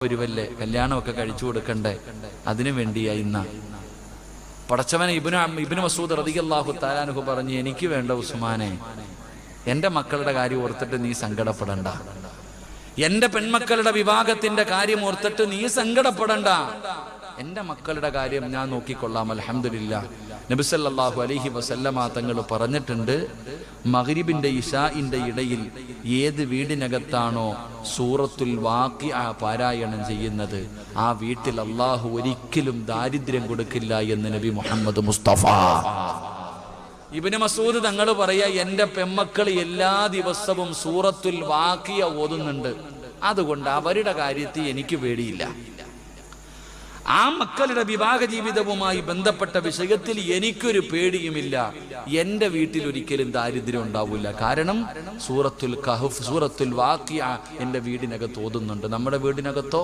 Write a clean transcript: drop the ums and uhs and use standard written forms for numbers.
വരുവല്ലേ, കല്യാണമൊക്കെ കഴിച്ചു കൊടുക്കണ്ടേ, അതിനു വേണ്ടിയായി ഇന്ന പടച്ചവനെ. ഇബ്നു മസ്ഊദ് റളിയല്ലാഹു തആല അൻഹു പറഞ്ഞു, എനിക്ക് വേണ്ട ഉസ്മാനെ, എൻ്റെ മക്കളുടെ കാര്യം ഓർത്തിട്ട് നീ സങ്കടപ്പെടണ്ട, എൻ്റെ പെൺമക്കളുടെ വിവാഹത്തിന്റെ കാര്യം ഓർത്തിട്ട് നീ സങ്കടപ്പെടണ്ട, എൻ്റെ മക്കളുടെ കാര്യം ഞാൻ നോക്കിക്കൊള്ളാം. അൽഹംദുലില്ലാഹ്. നബി സല്ലല്ലാഹു അലൈഹി വസല്ലമ തങ്ങൾ പറഞ്ഞിട്ടുണ്ട്, മഗ്രിബിന്റെ ഇശാഇന്റെ ഇടയിൽ ഏത് വീടിനകത്താണോ സൂറത്തുൽ വാഖിഅ പാരായണം ചെയ്യുന്നത്, ആ വീട്ടിൽ അല്ലാഹു ഒരിക്കലും ദാരിദ്ര്യം കൊടുക്കില്ല എന്ന് നബി മുഹമ്മദ് മുസ്തഫ. ഇബ്നു മസ്ഊദ് തങ്ങൾ പറയാ, എൻ്റെ പെമ്മക്കൾ എല്ലാ ദിവസവും സൂറത്തുൽ വാഖിഅ ഓതുന്നുണ്ട്, അതുകൊണ്ട് അവരുടെ കാര്യത്തിൽ എനിക്ക് പേടിയില്ല. ആ മക്കളുടെ വിവാഹ ജീവിതവുമായി ബന്ധപ്പെട്ട വിഷയത്തിൽ എനിക്കൊരു പേടിയുമില്ല. എൻ്റെ വീട്ടിൽ ഒരിക്കലും ദാരിദ്ര്യം ഉണ്ടാവില്ല. കാരണം സൂറത്തുൽ കഹ്ഫ്, സൂറത്തുൽ വാഖിഅ എൻ്റെ വീടിനകത്ത് ഓതുന്നുണ്ട്. നമ്മുടെ വീടിനകത്തോ